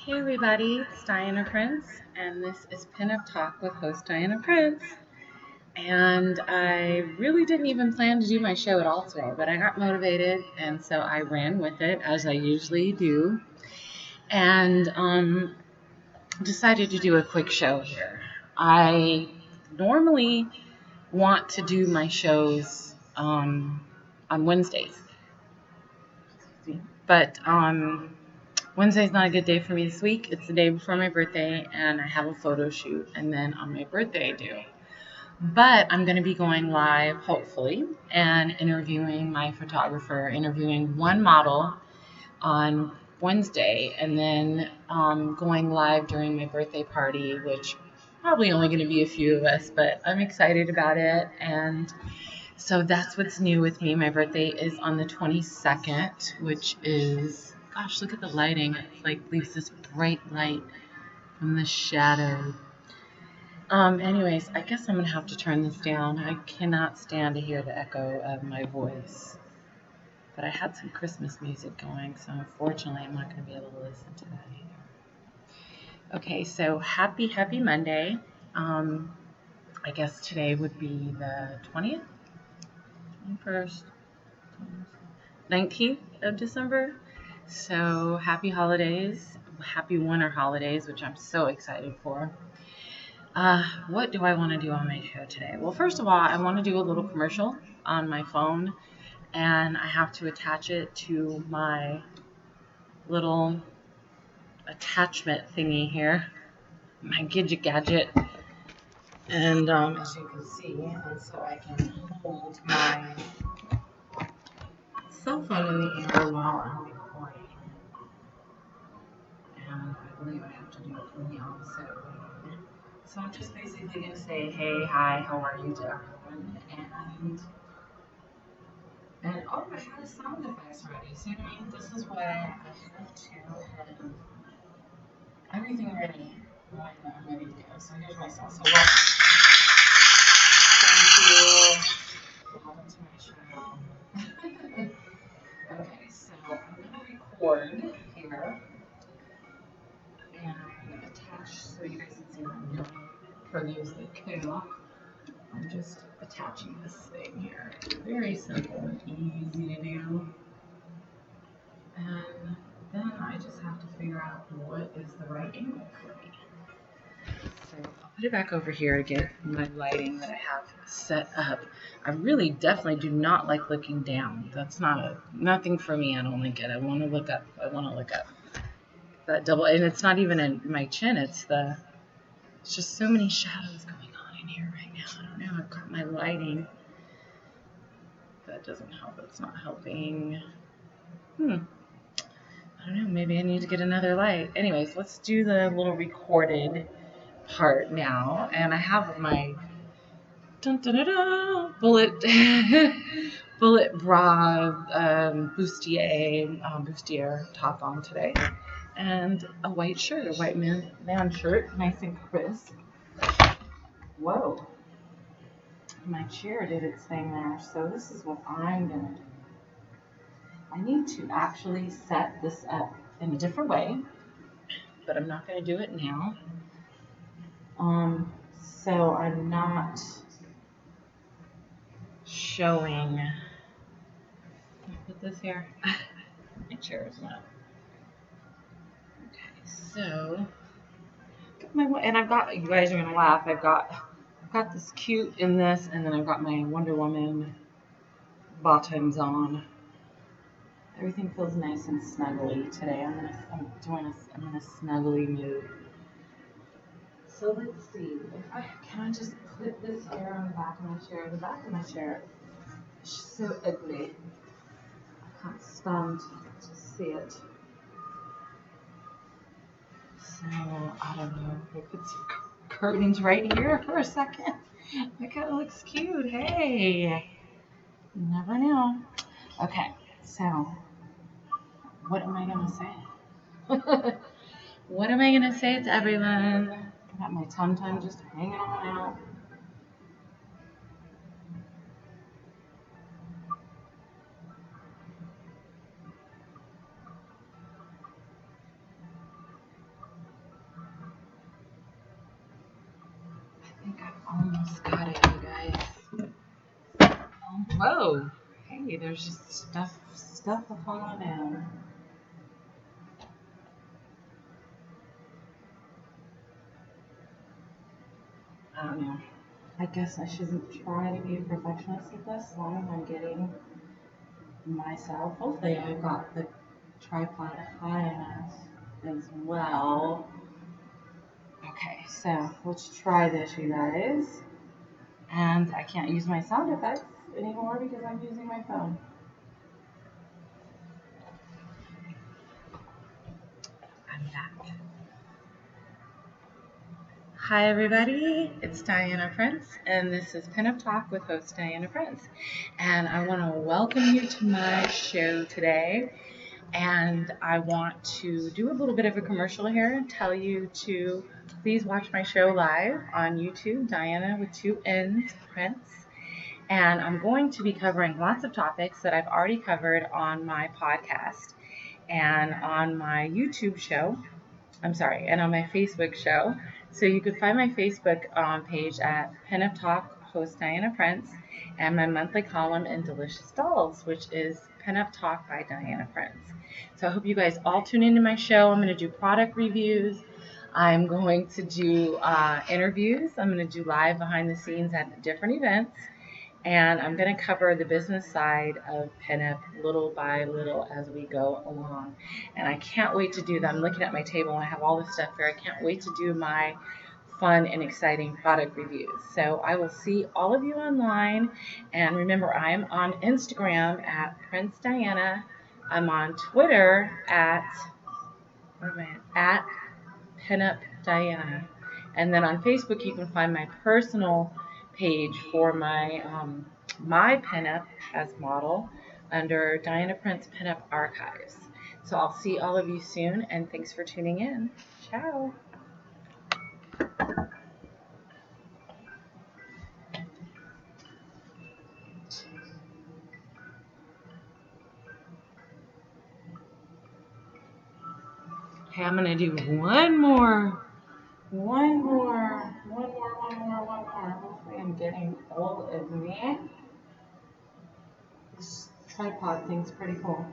Hey everybody, it's Dianna Prince, and this is Pinup Talk with host Dianna Prince. And I really didn't even plan to do my show at all today, but I got motivated, and so I ran with it as I usually do, and decided to do a quick show here. I normally want to do my shows on Wednesdays, but Wednesday's not a good day for me this week. It's the day before my birthday, and I have a photo shoot, and then on my birthday I do. But I'm going to be going live, hopefully, and interviewing my photographer, interviewing one model on Wednesday, and then going live during my birthday party, which probably only going to be a few of us, but I'm excited about it. And so that's what's new with me. My birthday is on the 22nd, which is, gosh, look at the lighting. It's like leaves this bright light from the shadow. Anyways, I guess I'm going to have to turn this down. I cannot stand to hear the echo of my voice. But I had some Christmas music going, so unfortunately I'm not going to be able to listen to that either. Okay, so happy Monday. I guess today would be the 20th, 21st, 19th of December. So happy holidays, happy winter holidays, which I'm so excited for. What do I want to do on my show today? Well, first of all, I want to do a little commercial on my phone, and I have to attach it to my little attachment thingy here, my gadget. And as you can see, and so I can hold my cell phone in the air while I'm recording. And I believe I have to do it from the opposite way. So I'm just basically going to say, hey, hi, how are you to everyone? And oh, I had a sound effects ready. So this is why I have to have everything ready when I'm ready to go. So here's my sound. So thank you. Welcome to my show. Okay, so I'm going to record here and attach so you guys can see what I'm doing. For those that cannot, I'm just attaching this thing here. Very simple and easy to do. And then I just have to figure out what is the right angle for me. So I'll put it back over here to get my lighting that I have set up. I really definitely do not like looking down. That's nothing for me. I don't like it. I want to look up. That double, and it's not even in my chin. It's just so many shadows going on in here right now. I don't know. I've got my lighting. That doesn't help. It's not helping. I don't know, maybe I need to get another light. Anyways, let's do the little recorded part now. And I have my bullet bra bustier top on today. And a white shirt, a white man shirt, nice and crisp. Whoa. My chair did its thing there. So this is what I'm going to do. I need to actually set this up in a different way, but I'm not going to do it now. So I'm not showing. Can I put this here? My chair is not. Okay, so and I've got, you guys are gonna laugh. I've got this cute in this, and then I've got my Wonder Woman bottoms on. Everything feels nice and snuggly today. I'm in a snuggly mood. So let's see. Can I just put this here on the back of my chair? The back of my chair is so ugly. I can't stand to see it. So I don't know. I put some curtains right here for a second. That kind of looks cute. Hey, you never know. Okay, so what am I gonna say? What am I gonna say to everyone? I got my tum-tum just hanging on out. Almost got it, you guys. Whoa. Hey, there's just stuff falling down. I don't know. I guess I shouldn't try to be a perfectionist with this as long as I'm getting myself. Hopefully I've got the tripod high enough as well. Okay, so let's try this, you guys. And I can't use my sound effects anymore because I'm using my phone. I'm back. Hi everybody, it's Dianna Prince, and this is Pinup Talk with host Dianna Prince. And I want to welcome you to my show today. And I want to do a little bit of a commercial here and tell you to please watch my show live on YouTube, Dianna with 2 N's, Prince. And I'm going to be covering lots of topics that I've already covered on my podcast and on my YouTube show. And on my Facebook show. So you can find my Facebook page at Pinup Talk, host Dianna Prince, and my monthly column in Delicious Dolls, which is Pinup Talk by Dianna Prince. So I hope you guys all tune into my show. I'm going to do product reviews. I'm going to do interviews. I'm going to do live behind the scenes at different events. And I'm going to cover the business side of Pinup little by little as we go along. And I can't wait to do that. I'm looking at my table and I have all this stuff here. I can't wait to do my fun and exciting product reviews. So I will see all of you online. And remember, I am on Instagram at Prince Dianna. I'm on Twitter at Pinup Dianna. And then on Facebook, you can find my personal page for my my pinup as model under Dianna Prince Pinup Archives. So I'll see all of you soon, and thanks for tuning in. Ciao. Okay, I'm gonna do one more. Hopefully I'm getting all of me. This tripod thing's pretty cool.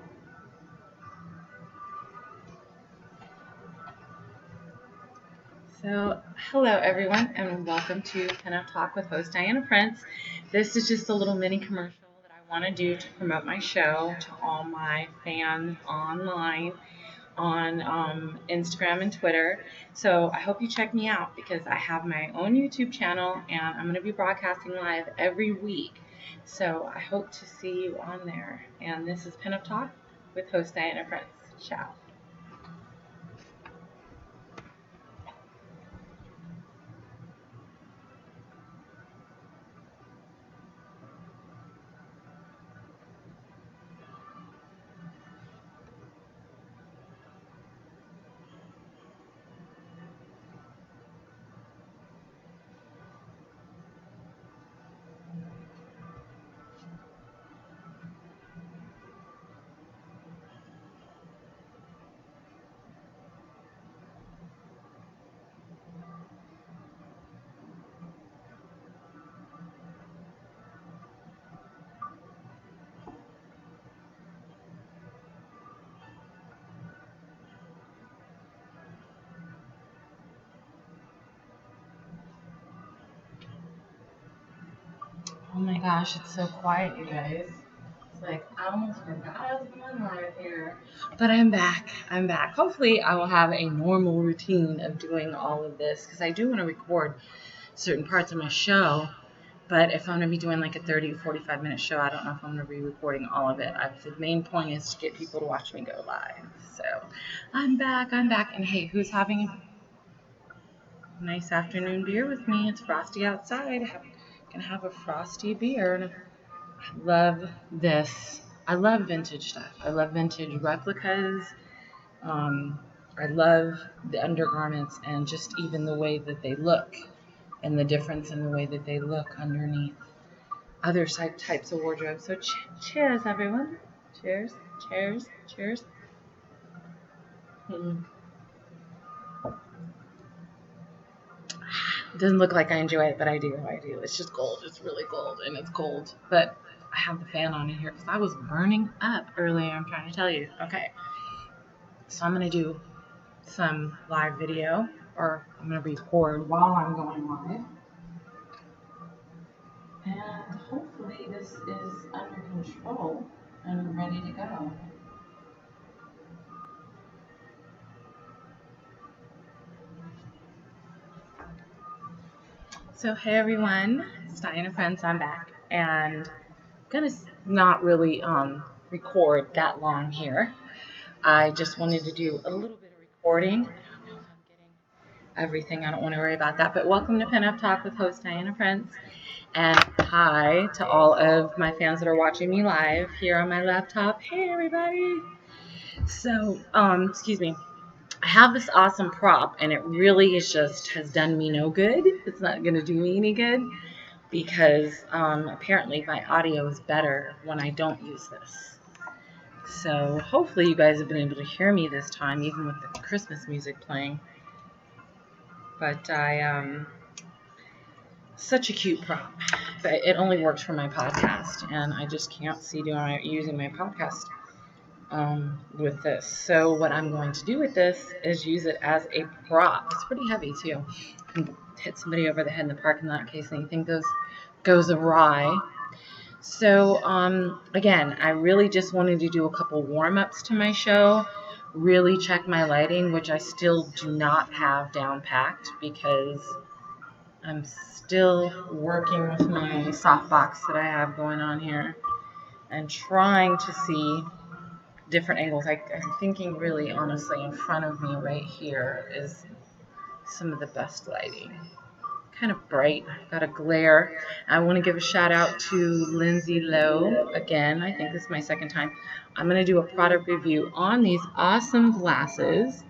So, hello everyone, and welcome to Pinup Talk with host Dianna Prince. This is just a little mini commercial that I want to do to promote my show to all my fans online on Instagram and Twitter. So I hope you check me out because I have my own YouTube channel and I'm going to be broadcasting live every week. So I hope to see you on there. And this is Pinup Talk with host Dianna Prince. Ciao. Oh my gosh, it's so quiet, you guys. It's like I almost forgot I was going live here. But I'm back. Hopefully I will have a normal routine of doing all of this because I do want to record certain parts of my show. But if I'm going to be doing like a 30 to 45 minute show, I don't know if I'm going to be recording all of it. The main point is to get people to watch me go live. So I'm back. And hey, who's having a nice afternoon beer with me? It's frosty outside. Can have a frosty beer. And I love this. I love vintage stuff. I love vintage replicas. I love the undergarments and just even the way that they look and the difference in the way that they look underneath other types of wardrobe. So cheers, everyone. Cheers. It doesn't look like I enjoy it, but I do. I do. It's just gold. It's really gold, and it's cold. But I have the fan on in here because I was burning up earlier. I'm trying to tell you. Okay, so I'm gonna do some live video, or I'm gonna record while I'm going live, and hopefully this is under control and ready to go. So hey everyone, it's Dianna Prince. I'm back, and I'm gonna not really record that long here. I just wanted to do a little bit of recording. I don't know if I'm getting everything. I don't want to worry about that. But welcome to Pinup Talk with host Dianna Prince. And hi to all of my fans that are watching me live here on my laptop. Hey everybody. So, excuse me. I have this awesome prop, and it really is just has done me no good. It's not going to do me any good because apparently my audio is better when I don't use this. So hopefully you guys have been able to hear me this time, even with the Christmas music playing. But such a cute prop. But it only works for my podcast, and I just can't see using my podcast with this. So what I'm going to do with this is use it as a prop. It's pretty heavy too. I can hit somebody over the head in the parking lot in case anything goes awry. So again, I really just wanted to do a couple warm-ups to my show, really check my lighting, which I still do not have down packed because I'm still working with my softbox that I have going on here and trying to see different angles. I'm thinking really honestly in front of me right here is some of the best lighting. Kind of bright, got a glare. I want to give a shout out to Lindsay Lowe again. I think this is my second time. I'm going to do a product review on these awesome glasses.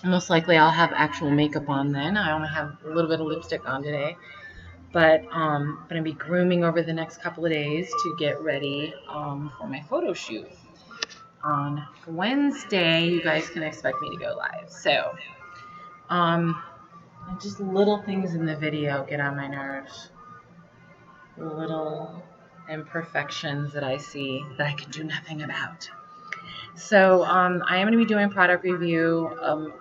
Most likely I'll have actual makeup on then. I only have a little bit of lipstick on today. But I'm going to be grooming over the next couple of days to get ready for my photo shoot. On Wednesday, you guys can expect me to go live. So, just little things in the video get on my nerves. Little imperfections that I see that I can do nothing about. So I am going to be doing a product review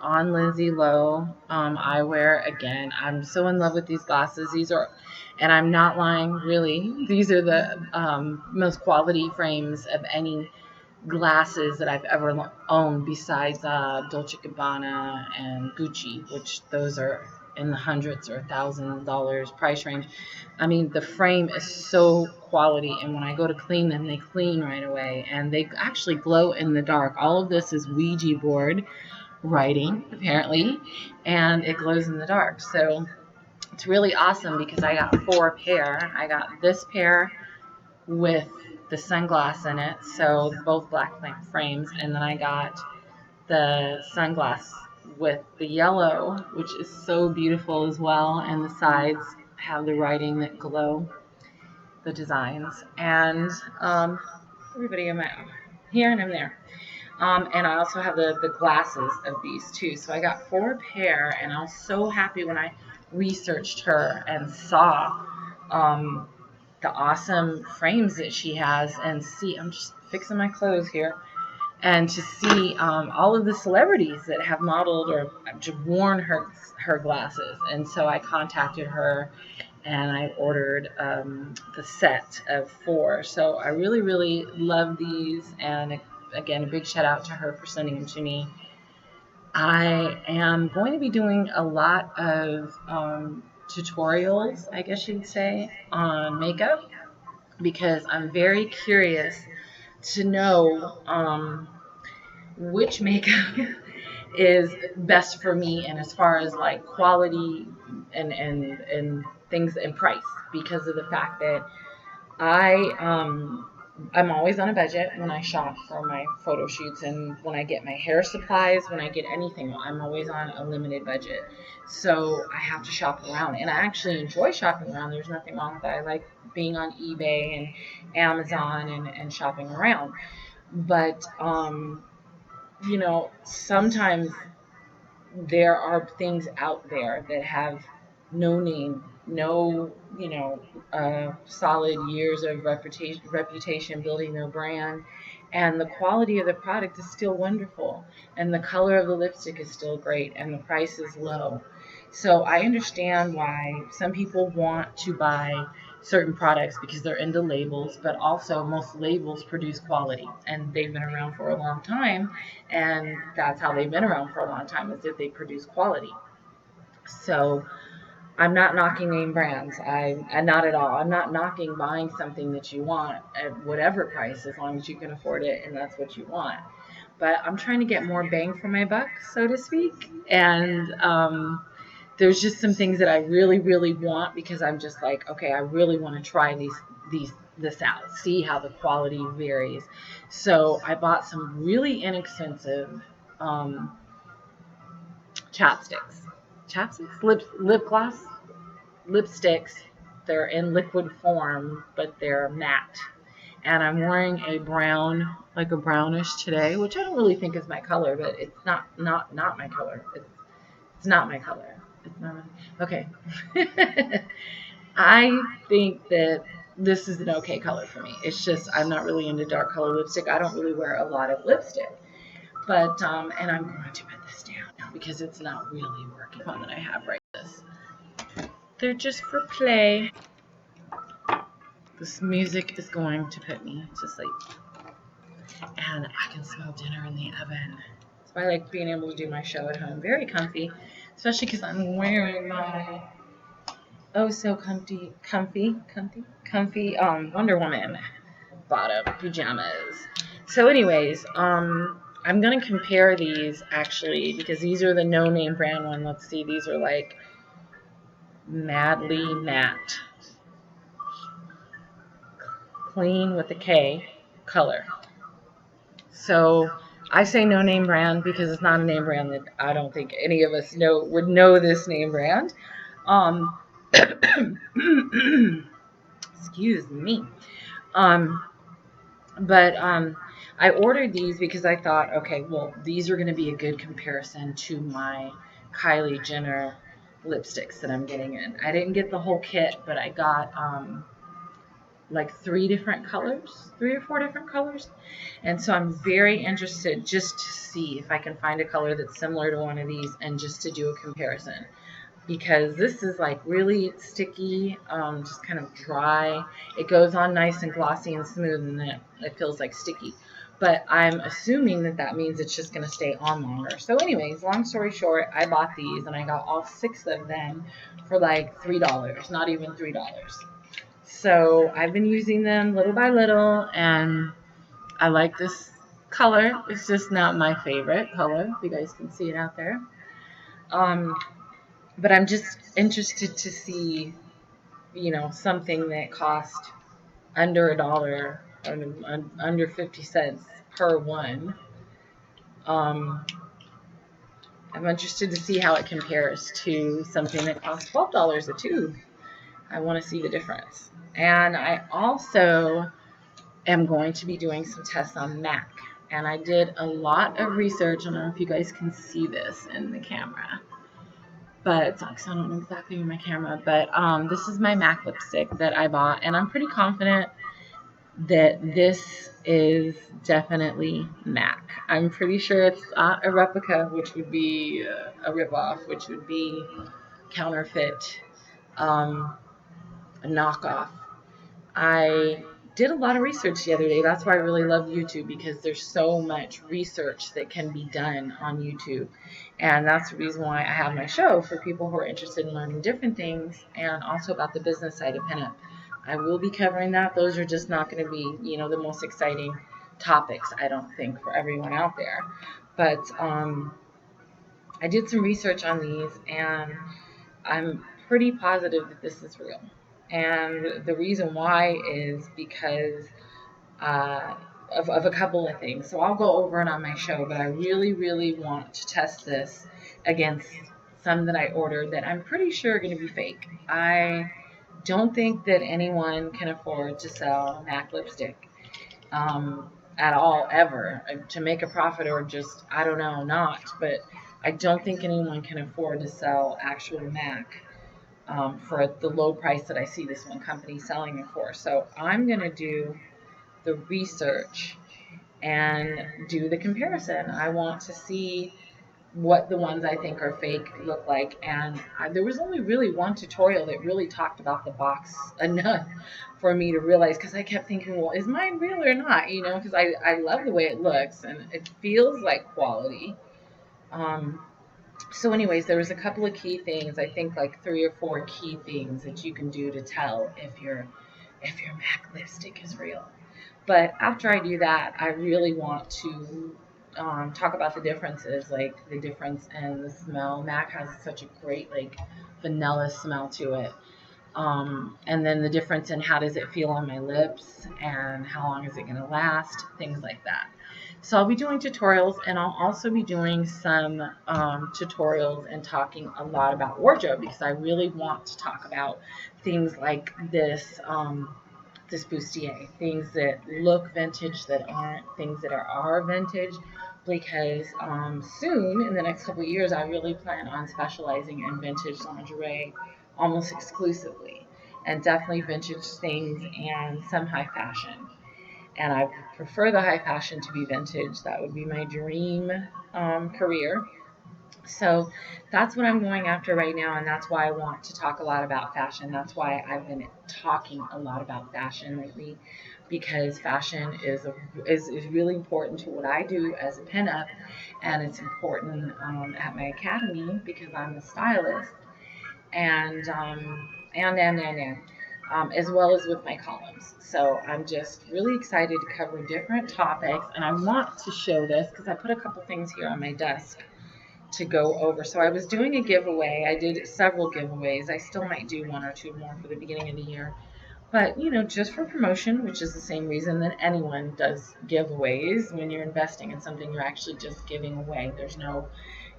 on Lindsay Lowe eyewear. Again, I'm so in love with these glasses. These are, and I'm not lying, really, these are the most quality frames of any glasses that I've ever owned besides Dolce & Gabbana and Gucci, which those are in the hundreds or $1,000 price range. I mean, the frame is so quality, and when I go to clean them, they clean right away, and they actually glow in the dark. All of this is Ouija board writing, apparently, and it glows in the dark. So it's really awesome because I got 4 pair. I got this pair with the sunglass in it, so both black frames, and then I got the sunglass with the yellow, which is so beautiful as well, and the sides have the writing that glow, the designs, and everybody in my here and I'm there. And I also have the glasses of these too. So I got 4 pair, and I was so happy when I researched her and saw the awesome frames that she has, and see, I'm just fixing my clothes here, and to see all of the celebrities that have modeled or worn her glasses. And so I contacted her, and I ordered the set of 4. So I really, really love these, and again, a big shout out to her for sending them to me. I am going to be doing a lot of tutorials, I guess you'd say, on makeup, because I'm very curious to know which makeup is best for me, and as far as like quality and things and price, because of the fact that I'm always on a budget when I shop for my photo shoots, and when I get my hair supplies, when I get anything, I'm always on a limited budget. So I have to shop around, and I actually enjoy shopping around. There's nothing wrong with that. I like being on eBay and Amazon and shopping around. But sometimes there are things out there that have no name, no, solid years of reputation building their brand. And the quality of the product is still wonderful. And the color of the lipstick is still great. And the price is low. So I understand why some people want to buy certain products because they're into labels, but also most labels produce quality. And they've been around for a long time. And that's how they've been around for a long time, is that they produce quality. So I'm not knocking name brands. Not at all. I'm not knocking buying something that you want at whatever price, as long as you can afford it and that's what you want. But I'm trying to get more bang for my buck, so to speak. And there's just some things that I really, really want, because I'm just like, okay, I really want to try this out, see how the quality varies. So I bought some really inexpensive um, lip gloss lipsticks. They're in liquid form, but they're matte. And I'm wearing a brown, like a brownish today, which I don't really think is my color, but it's not my color. It's not my color. It's not. Okay. I think that this is an okay color for me. It's just I'm not really into dark color lipstick. I don't really wear a lot of lipstick. But and I'm going to put this down now because it's not really working. The one that I have right this. They're just for play. This music is going to put me to sleep. And I can smell dinner in the oven. So I like being able to do my show at home. Very comfy, especially because I'm wearing my oh so comfy Wonder Woman bottom pajamas. So anyways, I'm gonna compare these actually, because these are the no name brand one. Let's see, these are like Madly Matte, clean with a K color. So I say no name brand because it's not a name brand that I don't think any of us would know this name brand. Um, excuse me. Um, but I ordered these because I thought, okay, well, these are going to be a good comparison to my Kylie Jenner lipsticks that I'm getting in. I didn't get the whole kit, but I got like 3 or 4 different colors. And so I'm very interested just to see if I can find a color that's similar to one of these and just to do a comparison. Because this is like really sticky, just kind of dry. It goes on nice and glossy and smooth, and then it feels like sticky. But I'm assuming that means it's just going to stay on longer. So anyways, long story short, I bought these and I got all 6 of them for like $3, not even $3. So I've been using them little by little, and I like this color. It's just not my favorite color. If you guys can see it out there. But I'm just interested to see, something that cost under $1, under 50 cents per one. I'm interested to see how it compares to something that costs $12 a tube. I want to see the difference. And I also am going to be doing some tests on MAC. And I did a lot of research. I don't know if you guys can see this in the camera, but I don't know exactly where my camera, but this is my MAC lipstick that I bought, and I'm pretty confident that this is definitely MAC. I'm pretty sure it's not a replica, which would be a ripoff, which would be counterfeit, a knockoff. I did a lot of research the other day. That's why I really love YouTube, because there's so much research that can be done on YouTube. And that's the reason why I have my show, for people who are interested in learning different things, and also about the business side of pinup. I will be covering that. Those are just not going to be, the most exciting topics, I don't think, for everyone out there. But I did some research on these, and I'm pretty positive that this is real. And the reason why is because of a couple of things. So I'll go over it on my show, but I really, really want to test this against some that I ordered that I'm pretty sure are going to be fake. I don't think that anyone can afford to sell MAC lipstick at all, ever, to make a profit, or just, I don't know, not. But I don't think anyone can afford to sell actual MAC for the low price that I see this one company selling it for. So I'm going to do the research and do the comparison. I want to see what the ones I think are fake look like. And there was only really one tutorial that really talked about the box enough for me to realize, because I kept thinking, well, is mine real or not? Because I love the way it looks and it feels like quality. So anyways, there was a couple of key things, I think like 3 or 4 key things that you can do to tell if your MAC lipstick is real. But after I do that, I really want to talk about the differences, like the difference in the smell. MAC has such a great like vanilla smell to it. And then the difference in how does it feel on my lips and how long is it going to last, things like that. So I'll be doing tutorials, and I'll also be doing some tutorials and talking a lot about wardrobe, because I really want to talk about things like this bustier, things that look vintage that aren't, things that are vintage, because soon in the next couple of years I really plan on specializing in vintage lingerie almost exclusively, and definitely vintage things and some high fashion. And I prefer the high fashion to be vintage. That would be my dream career. So that's what I'm going after right now, and that's why I want to talk a lot about fashion. That's why I've been talking a lot about fashion lately, because fashion is really important to what I do as a pinup, and it's important at my academy because I'm a stylist, and as well as with my columns. So I'm just really excited to cover different topics, and I want to show this because I put a couple things here on my desk to go over. So I was doing a giveaway. I did several giveaways. I still might do 1 or 2 more for the beginning of the year. But, just for promotion, which is the same reason that anyone does giveaways. When you're investing in something, you're actually just giving away. There's no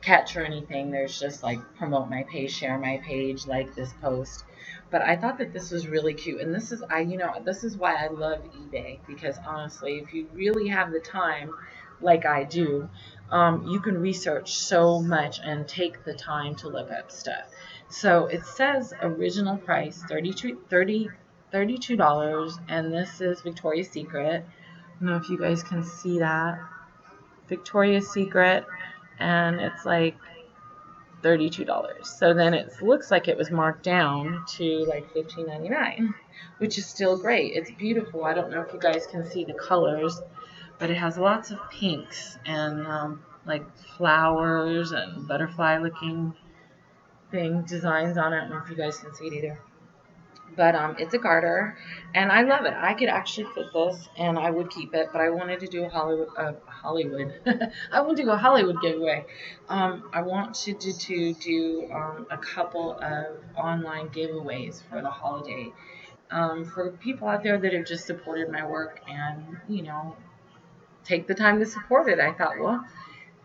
catch or anything. There's just like promote my page, share my page, like this post. But I thought that this was really cute. And this is why I love eBay, because honestly, if you really have the time, like I do, you can research so much and take the time to look up stuff. So it says original price $32, and this is Victoria's Secret. I don't know if you guys can see that. Victoria's Secret, and it's like $32. So then it looks like it was marked down to like $15.99, which is still great. It's beautiful. I don't know if you guys can see the colors, but it has lots of pinks and like flowers and butterfly looking designs on it. I don't know if you guys can see it either. But it's a garter, and I love it. I could actually fit this, and I would keep it. But I wanted to do a Hollywood. I want to do a Hollywood giveaway. I want to do a couple of online giveaways for the holiday. For people out there that have just supported my work and take the time to support it, I thought, well,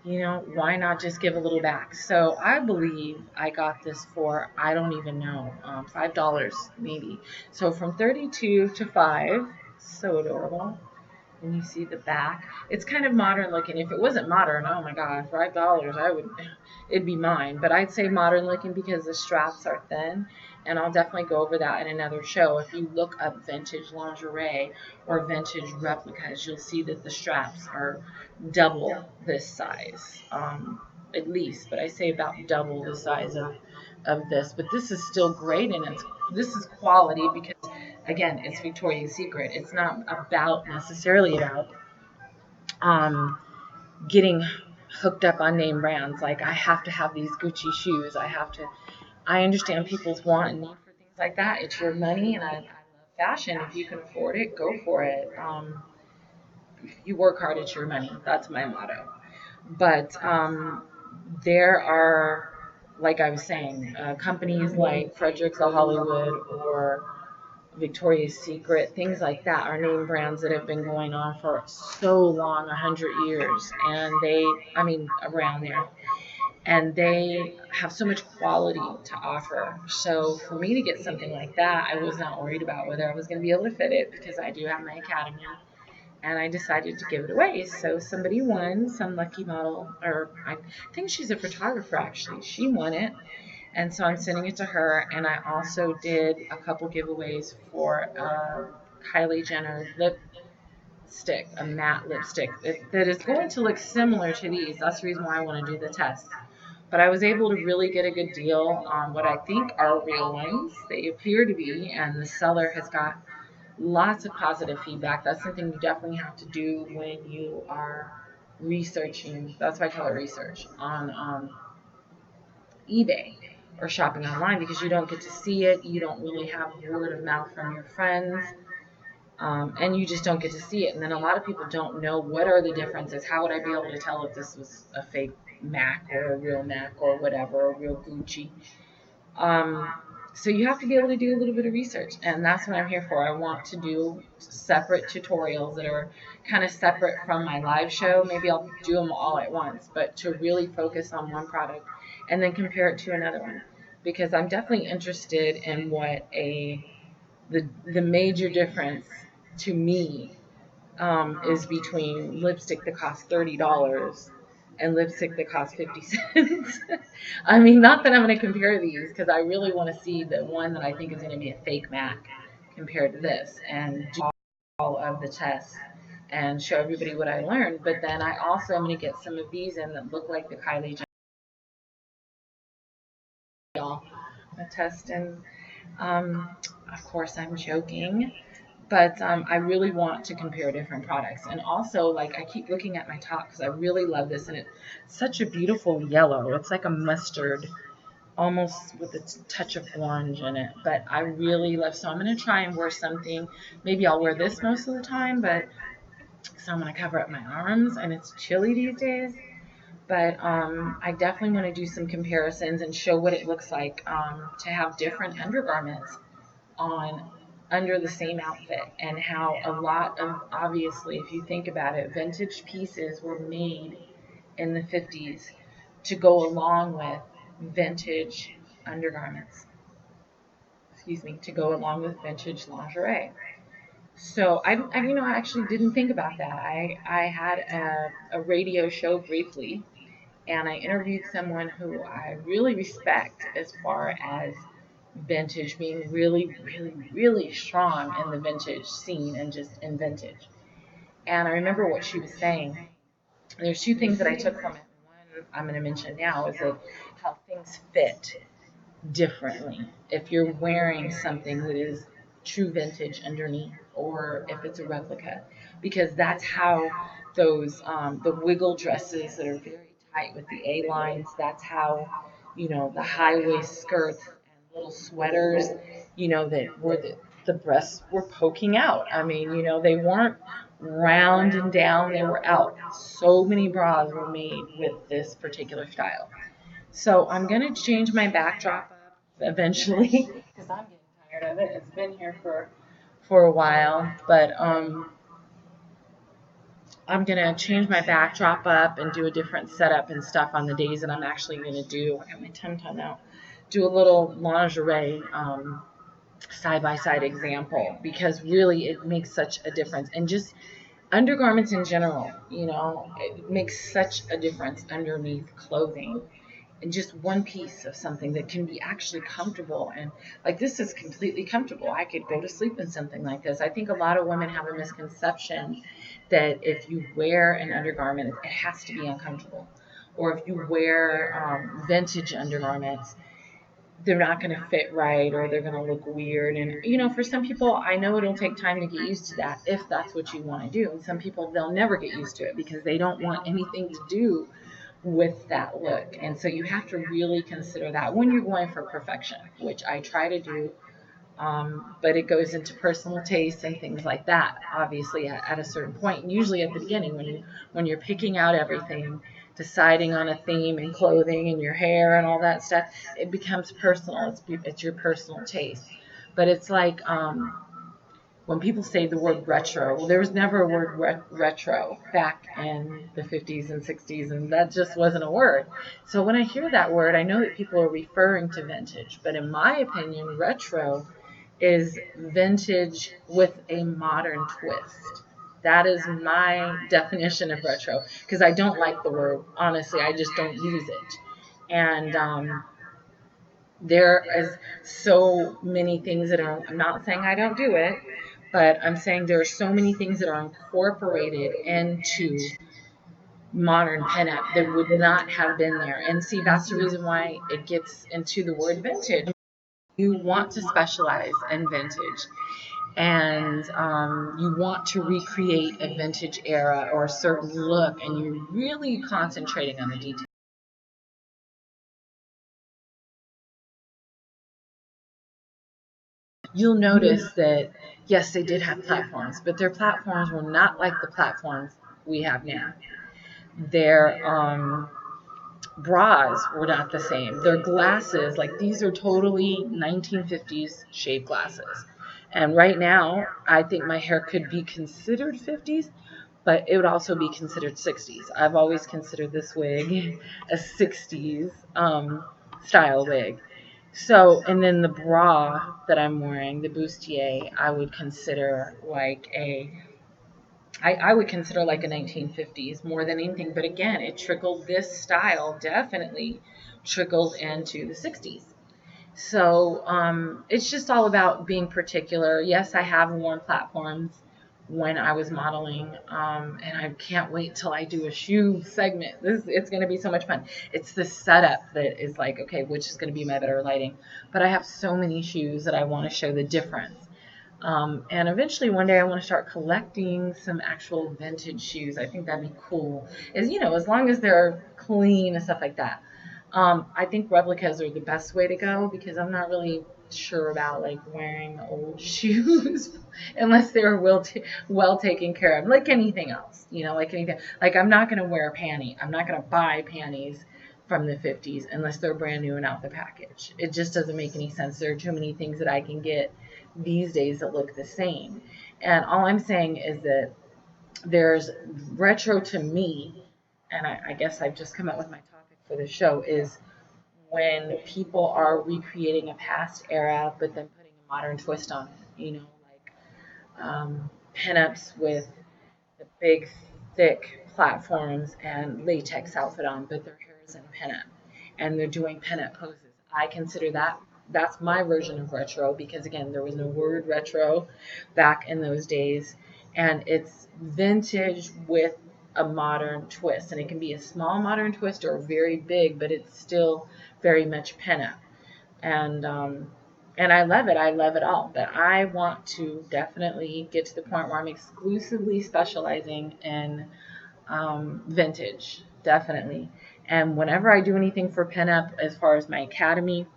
why not just give a little back? So I believe I got this for, I don't even know, $5 maybe. So from 32 to 5, so adorable. And you see the back. It's kind of modern looking. If it wasn't modern, oh my God, $5, it'd be mine. But I'd say modern looking because the straps are thin. And I'll definitely go over that in another show. If you look up vintage lingerie or vintage replicas, you'll see that the straps are double this size, at least. But I say about double the size of this. But this is still great, and this is quality because, again, it's Victoria's Secret. It's not necessarily about getting hooked up on name brands. Like, I have to have these Gucci shoes. I understand people's want and need for things like that. It's your money, and I love fashion. If you can afford it, go for it. If you work hard, it's your money. That's my motto. But there are, like I was saying, companies like Fredericks of Hollywood or Victoria's Secret, things like that are name brands that have been going on for so long, 100 years, and around there, and they have so much quality to offer. So for me to get something like that, I was not worried about whether I was going to be able to fit it, because I do have my academy, and I decided to give it away. So somebody won, some lucky model, or I think she's a photographer actually. She won it. And so I'm sending it to her. And I also did a couple giveaways for Kylie Jenner lipstick, a matte lipstick that is going to look similar to these. That's the reason why I want to do the test. But I was able to really get a good deal on what I think are real ones. They appear to be, and the seller has got lots of positive feedback. That's something you definitely have to do when you are researching. That's why I call it research on eBay or shopping online, because you don't get to see it. You don't really have word of mouth from your friends. And you just don't get to see it. And then a lot of people don't know what are the differences. How would I be able to tell if this was a fake MAC or a real MAC or whatever, a real Gucci? Um, so you have to be able to do a little bit of research, and that's what I'm here for. I want to do separate tutorials that are kind of separate from my live show. Maybe I'll do them all at once, but to really focus on one product and then compare it to another one, because I'm definitely interested in what the major difference to me is between lipstick that costs $30 and lipstick that costs 50 cents. I mean, not that I'm going to compare these, because I really want to see the one that I think is going to be a fake MAC compared to this, and do all of the tests and show everybody what I learned. But then I also am going to get some of these in that look like the Kylie Jenner test. And of course, I'm joking. But I really want to compare different products. And also, like, I keep looking at my top because I really love this. And it's such a beautiful yellow. It's like a mustard, almost with a touch of orange in it. But I really love, so I'm going to try and wear something. Maybe I'll wear this most of the time, but so I'm going to cover up my arms. And it's chilly these days. But I definitely want to do some comparisons and show what it looks like to have different undergarments on under the same outfit, and how a lot of, obviously, if you think about it, vintage pieces were made in the 50s to go along with vintage undergarments. Excuse me, to go along with vintage lingerie. So I actually didn't think about that. I had a radio show briefly, and I interviewed someone who I really respect as far as vintage, being really, really, really strong in the vintage scene and just in vintage. And I remember what she was saying. There's two things that I took from it. One I'm going to mention now is that how things fit differently if you're wearing something that is true vintage underneath, or if it's a replica, because that's how those the wiggle dresses that are very tight with the A lines, that's how, the high waist skirts and little sweaters, that were the breasts were poking out. I mean, they weren't round and down, they were out. So many bras were made with this particular style. So I'm going to change my backdrop up eventually because I'm getting tired of it. It's been here for a while, but I'm going to change my backdrop up and do a different setup and stuff on the days that I'm actually going to do. I got my tum tum out. Do a little lingerie side by side example, because really it makes such a difference. And just undergarments in general, it makes such a difference underneath clothing, and just one piece of something that can be actually comfortable. And like, this is completely comfortable. I could go to sleep in something like this. I think a lot of women have a misconception that if you wear an undergarment, it has to be uncomfortable. Or if you wear vintage undergarments, they're not going to fit right, or they're going to look weird. And, for some people, I know it'll take time to get used to that if that's what you want to do. And some people, they'll never get used to it because they don't want anything to do with that look. And so you have to really consider that when you're going for perfection, which I try to do. But it goes into personal taste and things like that, obviously at a certain point, and usually at the beginning when you're picking out everything, deciding on a theme and clothing and your hair and all that stuff, it becomes personal. It's your personal taste. But it's like when people say the word retro, well, there was never a word retro back in the 50s and 60s, and that just wasn't a word. So when I hear that word, I know that people are referring to vintage, but in my opinion, retro is vintage with a modern twist. That is my definition of retro, because I don't like the word. Honestly, I just don't use it. And There is so many things that are, I'm not saying I don't do it, but I'm saying there are so many things that are incorporated into modern pinup that would not have been there. And see, that's the reason why it gets into the word vintage. You want to specialize in vintage, and you want to recreate a vintage era or a certain look, and you're really concentrating on the details. You'll notice that, yes, they did have platforms, but their platforms were not like the platforms we have now. Their bras were not the same. Their glasses, like these are totally 1950s shaped glasses. And right now, I think my hair could be considered 50s, but it would also be considered 60s. I've always considered this wig a 60s style wig. So, and then the bra that I'm wearing, the bustier, I would consider like a 1950s more than anything. But again, it trickled, this style definitely trickled into the 60s. So it's just all about being particular. Yes, I have worn platforms when I was modeling, and I can't wait till I do a shoe segment. It's going to be so much fun. It's the setup that is like, okay, which is going to be my better lighting. But I have so many shoes that I want to show the difference. And eventually one day I want to start collecting some actual vintage shoes. I think that'd be cool. As long as they're clean and stuff like that. I think replicas are the best way to go because I'm not really sure about like wearing old shoes unless they're well taken care of, like anything else. Like anything. Like I'm not gonna wear a panty. I'm not gonna buy panties from the 50s unless they're brand new and out the package. It just doesn't make any sense. There are too many things that I can get these days that look the same. And all I'm saying is that there's retro to me, and I guess I've just come up with my topic for the show, is when people are recreating a past era but then putting a modern twist on it, like pinups with the big, thick platforms and latex outfit on, but their hair is in a pinup and they're doing pinup poses. I consider that's my version of retro because again, there was no word retro back in those days, and it's vintage with a modern twist, and it can be a small modern twist or very big, but it's still very much pinup. And I love it. I love it all. But I want to definitely get to the point where I'm exclusively specializing in vintage, definitely. And whenever I do anything for pinup, as far as my academy,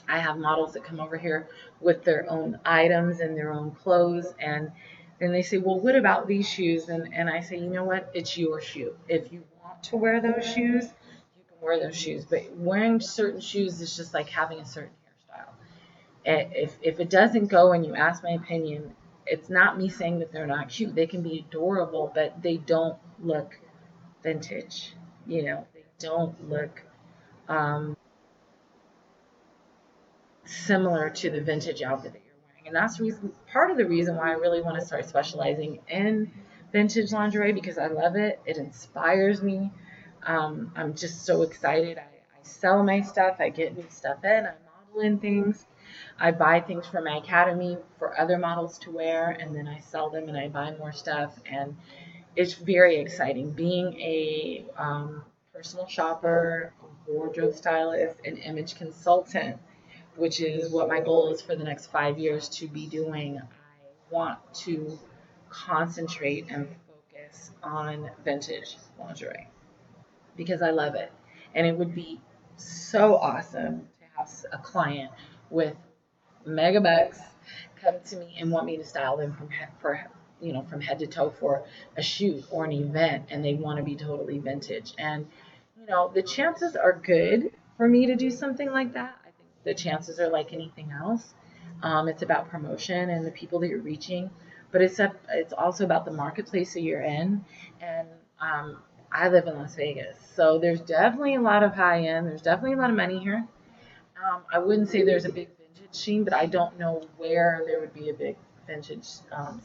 I have models that come over here with their own items and their own clothes, and then they say, "Well, what about these shoes?" And I say, "You know what? It's your shoe. If you want to wear those shoes, you can wear those shoes. But wearing certain shoes is just like having a certain hairstyle. If it doesn't go and you ask my opinion, it's not me saying that they're not cute. They can be adorable, but they don't look vintage. They don't look similar to the vintage outfit that you're wearing. And that's part of the reason why I really want to start specializing in vintage lingerie because I love it. It inspires me. I'm just so excited. I sell my stuff. I get new stuff in. I model in things. I buy things from my academy for other models to wear, and then I sell them and I buy more stuff. And it's very exciting being a personal shopper, wardrobe stylist, and image consultant, which is what my goal is for the next 5 years to be doing. I want to concentrate and focus on vintage lingerie because I love it. And it would be so awesome to have a client with mega bucks come to me and want me to style them from head to toe for a shoot or an event, and they want to be totally vintage. And the chances are good for me to do something like that. I think the chances are like anything else. It's about promotion and the people that you're reaching, but it's also about the marketplace that you're in. And I live in Las Vegas, so there's definitely a lot of high end. There's definitely a lot of money here. I wouldn't say there's a big vintage scene, but I don't know where there would be a big vintage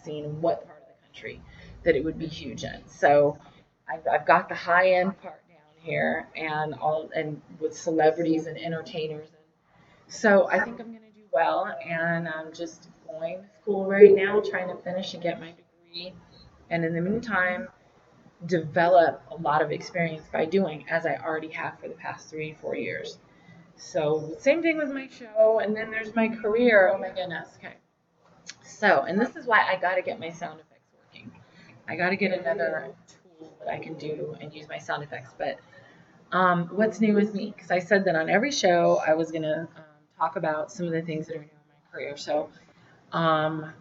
scene in what part of the country that it would be huge in. So I've got the high end part down here, and with celebrities and entertainers So I think I'm going to do well, and I'm just going to school right now, trying to finish and get my degree. And in the meantime, develop a lot of experience by doing, as I already have for the past 3, 4 years. So same thing with my show, and then there's my career. Oh my goodness. Okay. So, and this is why I got to get my sound effects working. I got to get another tool that I can do and use my sound effects. But what's new with me? Because I said that on every show I was going to talk about some of the things that are new in my career. So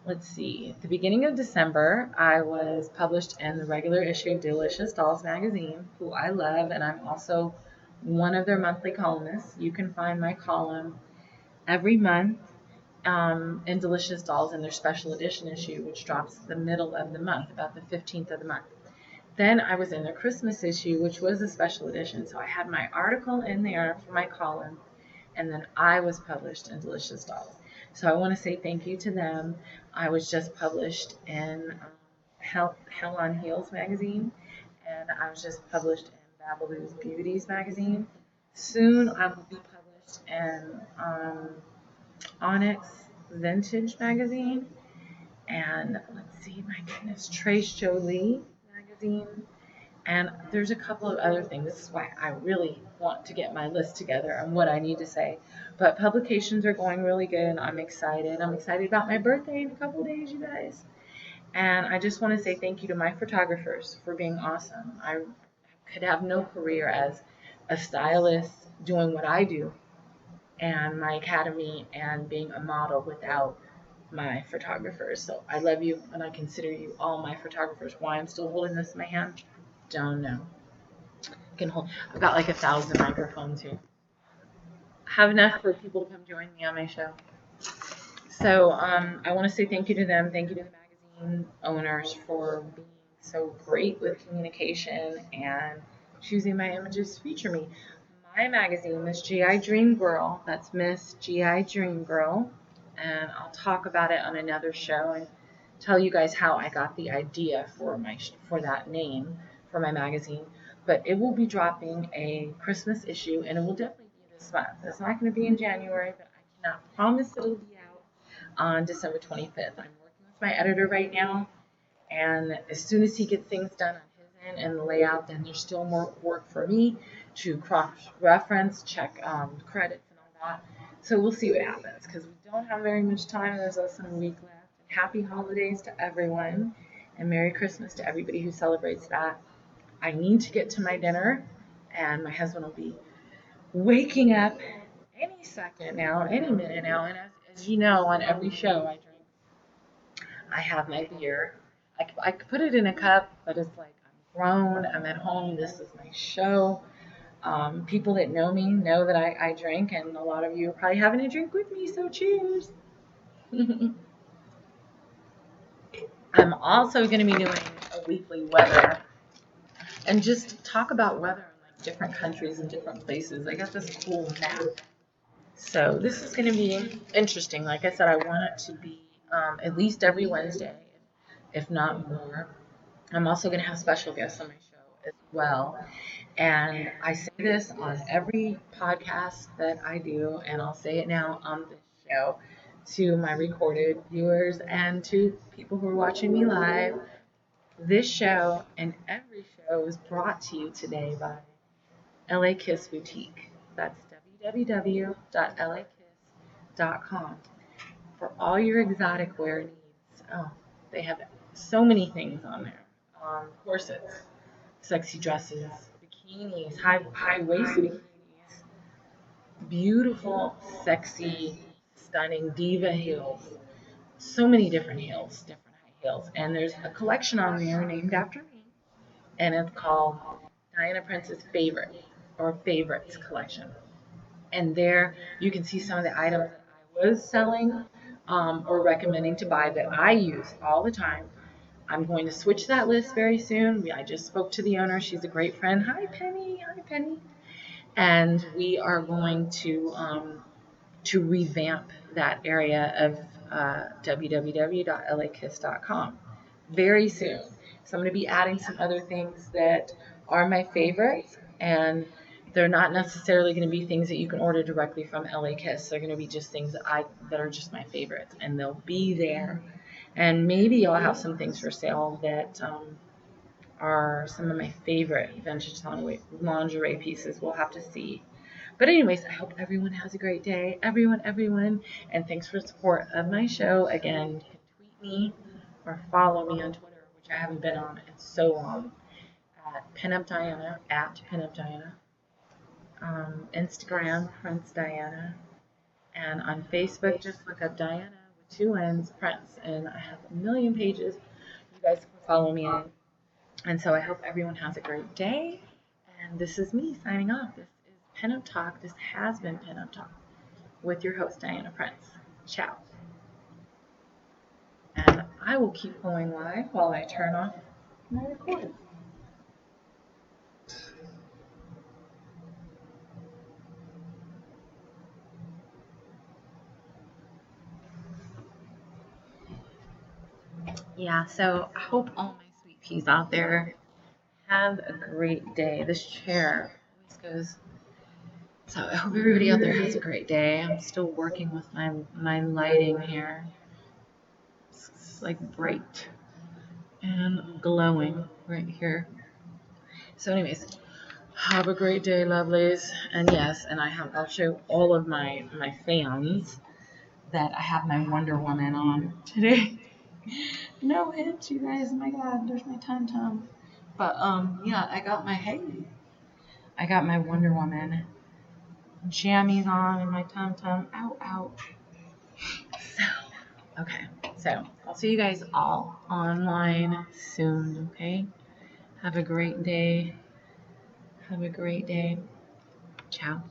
let's see. At the beginning of December, I was published in the regular issue of Delicious Dolls magazine, who I love, and I'm also one of their monthly columnists. You can find my column every month in Delicious Dolls in their special edition issue, which drops the middle of the month, about the 15th of the month. Then I was in their Christmas issue, which was a special edition. So I had my article in there for my column, and then I was published in Delicious Dolls. So I want to say thank you to them. I was just published in Hell on Heels magazine, and I was just published in Babaloo's Beauties magazine. Soon I will be published in Onyx Vintage magazine, and let's see, my goodness, Trace Jolie magazine, and there's a couple of other things. This is why I really want to get my list together on what I need to say. But publications are going really good. I'm excited. I'm excited about my birthday in a couple of days, you guys. And I just want to say thank you to my photographers for being awesome. I could have no career as a stylist doing what I do and my academy and being a model without my photographers. So I love you and I consider you all my photographers. Why I'm still holding this in my hand, don't know. Can hold. I've got like 1,000 microphones here. Have enough for people to come join me on my show. So I want to say thank you to them. Thank you to the magazine owners for being so great with communication and choosing my images to feature me. My magazine, Miss GI Dream Girl, that's Miss GI Dream Girl, and I'll talk about it on another show and tell you guys how I got the idea for that name for my magazine. But it will be dropping a Christmas issue, and it will definitely be this month. It's not going to be in January, but I cannot promise it'll be out on December 25th. I'm working with my editor right now, and as soon as he gets things done on his end and the layout, then there's still more work for me to cross-reference, check credits and all that. So we'll see what happens because we don't have very much time. There's less than a week left. And happy holidays to everyone, and Merry Christmas to everybody who celebrates that. I need to get to my dinner, and my husband will be waking up any second now, any minute now. And as you know, on every show I have my beer. I could put it in a cup, but it's like I'm grown, I'm at home, this is my show. People that know me know that I drink, and a lot of you are probably having a drink with me, so cheers. I'm also going to be doing a weekly weather and just talk about weather in like different countries and different places. I got this cool map. So this is going to be interesting. Like I said, I want it to be at least every Wednesday, if not more. I'm also going to have special guests on my show as well. And I say this on every podcast that I do, and I'll say it now on this show to my recorded viewers and to people who are watching me live. This show and every show is brought to you today by LA Kiss Boutique. That's www.lakiss.com for all your exotic wear needs. Oh, they have so many things on there. Corsets, sexy dresses, bikinis, high-waist bikinis, beautiful, sexy, stunning diva heels. So many different heels, different high heels. And there's a collection on there named after me, and it's called Dianna Prince's Favorite or Favorites Collection. And there you can see some of the items that I was selling or recommending to buy that I use all the time. I'm going to switch that list very soon. I just spoke to the owner. She's a great friend. Hi, Penny. Hi, Penny. And we are going to revamp that area of www.lakiss.com very soon. So I'm going to be adding some other things that are my favorites, and They're not necessarily going to be things that you can order directly from LA Kiss. They're going to be just things that are just my favorites, and they'll be there. And maybe I'll have some things for sale that are some of my favorite vintage lingerie pieces. We'll have to see. But anyways, I hope everyone has a great day. Everyone. And thanks for the support of my show. Again, you can tweet me or follow me on Twitter, which I haven't been on in so long, at Pinup Dianna, Instagram, Prince Dianna. And on Facebook, just look up Dianna with 2 N's, Prince. And I have a million pages you guys can follow me on. And so I hope everyone has a great day. And this is me signing off. This is Pinup Talk. This has been Pinup Talk with your host, Dianna Prince. Ciao. And I will keep going live while I turn off my record. Yeah, so I hope all my sweet peas out there have a great day. This chair always goes. So I hope everybody out there has a great day. I'm still working with my lighting here. It's like bright and glowing right here. So anyways, have a great day, lovelies. And yes, and I'll show all of my fans that I have my Wonder Woman on today. No hits, you guys. Oh my God, there's my tum. But yeah, I got my Wonder Woman jammies on and my tum. Ow. So, okay. So, I'll see you guys all online soon, okay? Have a great day. Ciao.